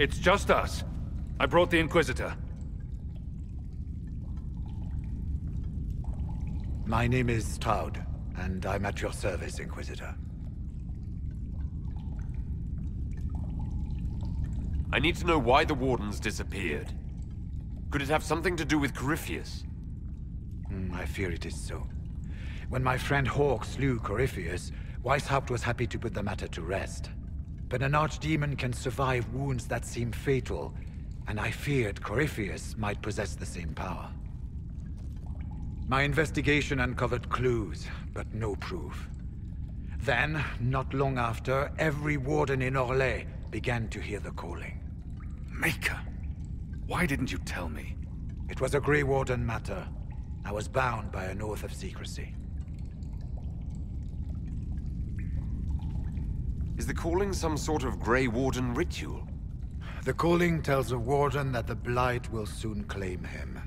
It's just us. I brought the Inquisitor. My name is Toud, and I'm at your service, Inquisitor. I need to know why the Wardens disappeared. Could it have something to do with Corypheus? I fear it is so. When my friend Hawke slew Corypheus, Weishaupt was happy to put the matter to rest. But an archdemon can survive wounds that seem fatal, and I feared Corypheus might possess the same power. My investigation uncovered clues, but no proof. Then, not long after, every warden in Orlais began to hear the calling. Maker, why didn't you tell me? It was a Grey Warden matter. I was bound by an oath of secrecy. Is the calling some sort of Grey Warden ritual? The calling tells a warden that the Blight will soon claim him.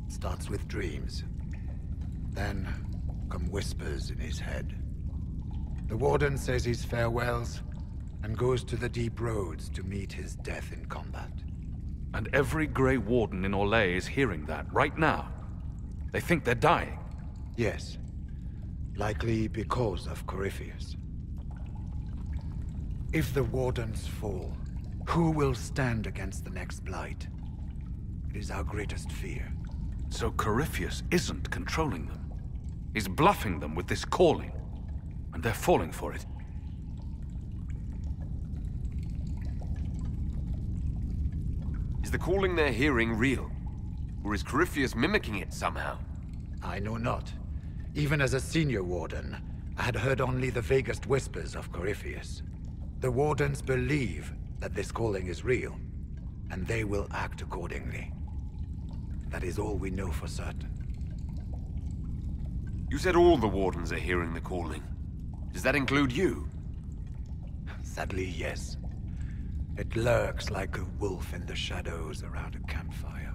It starts with dreams. Then come whispers in his head. The warden says his farewells and goes to the deep roads to meet his death in combat. And every Grey Warden in Orlais is hearing that right now. They think they're dying. Yes. Likely because of Corypheus. If the Wardens fall, who will stand against the next Blight? It is our greatest fear. So Corypheus isn't controlling them. He's bluffing them with this calling. And they're falling for it. Is the calling they're hearing real? Or is Corypheus mimicking it somehow? I know not. Even as a senior Warden, I had heard only the vaguest whispers of Corypheus. The Wardens believe that this calling is real, and they will act accordingly. That is all we know for certain. You said all the Wardens are hearing the calling. Does that include you? Sadly, yes. It lurks like a wolf in the shadows around a campfire.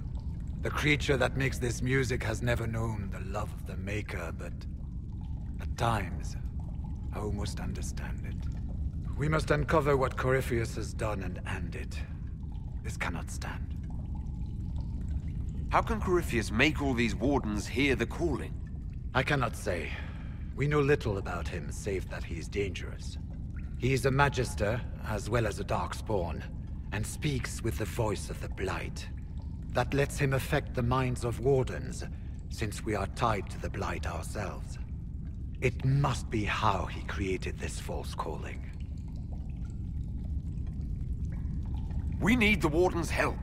The creature that makes this music has never known the love of the Maker, but at times, I almost understand it. We must uncover what Corypheus has done and end it. This cannot stand. How can Corypheus make all these Wardens hear the calling? I cannot say. We know little about him, save that he is dangerous. He is a Magister, as well as a Darkspawn, and speaks with the voice of the Blight. That lets him affect the minds of Wardens, since we are tied to the Blight ourselves. It must be how he created this false calling. We need the Warden's help.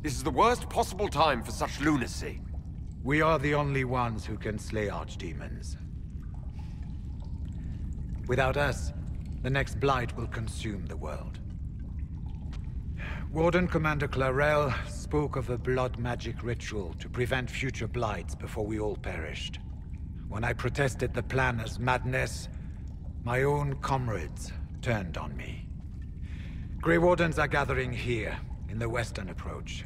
This is the worst possible time for such lunacy. We are the only ones who can slay archdemons. Without us, the next Blight will consume the world. Warden Commander Clarel spoke of a blood magic ritual to prevent future Blights before we all perished. When I protested the plan as madness, my own comrades turned on me. Grey Wardens are gathering here, in the western approach.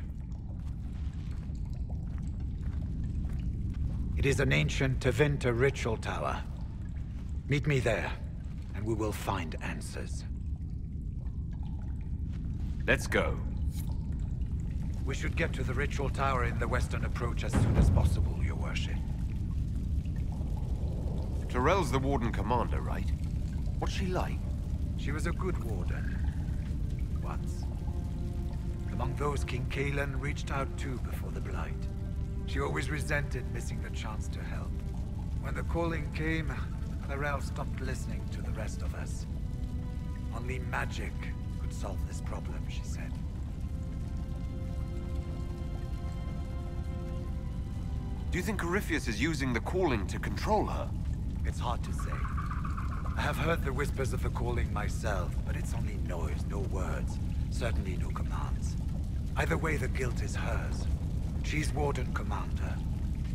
It is an ancient Tevinter ritual tower. Meet me there, and we will find answers. Let's go. We should get to the ritual tower in the western approach as soon as possible, Your Worship. Clarel's the Warden Commander, right? What's she like? She was a good Warden. Once. Among those King Cailan reached out to before the Blight. She always resented missing the chance to help. When the calling came, Clarel stopped listening to the rest of us. Only magic could solve this problem, she said. Do you think Corypheus is using the calling to control her? It's hard to say. I have heard the whispers of the calling myself, but it's only noise, no words. Certainly no commands. Either way, the guilt is hers. She's Warden Commander.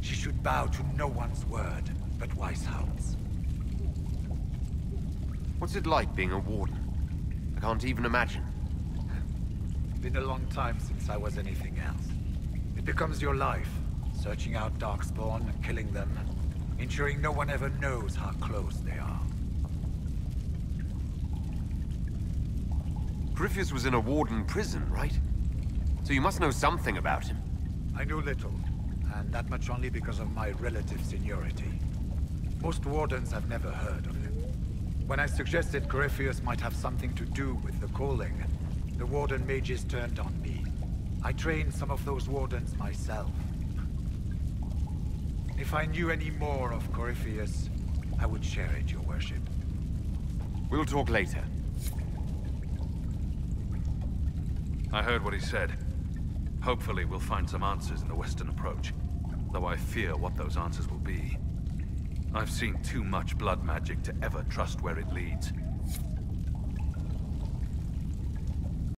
She should bow to no one's word, but Weishaupt's. What's it like being a Warden? I can't even imagine. Been a long time since I was anything else. It becomes your life, searching out Darkspawn, killing them, ensuring no one ever knows how close they are. Corypheus was in a warden prison, right? So you must know something about him. I know little, and that much only because of my relative seniority. Most wardens have never heard of him. When I suggested Corypheus might have something to do with the calling, the warden mages turned on me. I trained some of those wardens myself. If I knew any more of Corypheus, I would share it, your worship. We'll talk later. I heard what he said. Hopefully we'll find some answers in the Western approach, though I fear what those answers will be. I've seen too much blood magic to ever trust where it leads.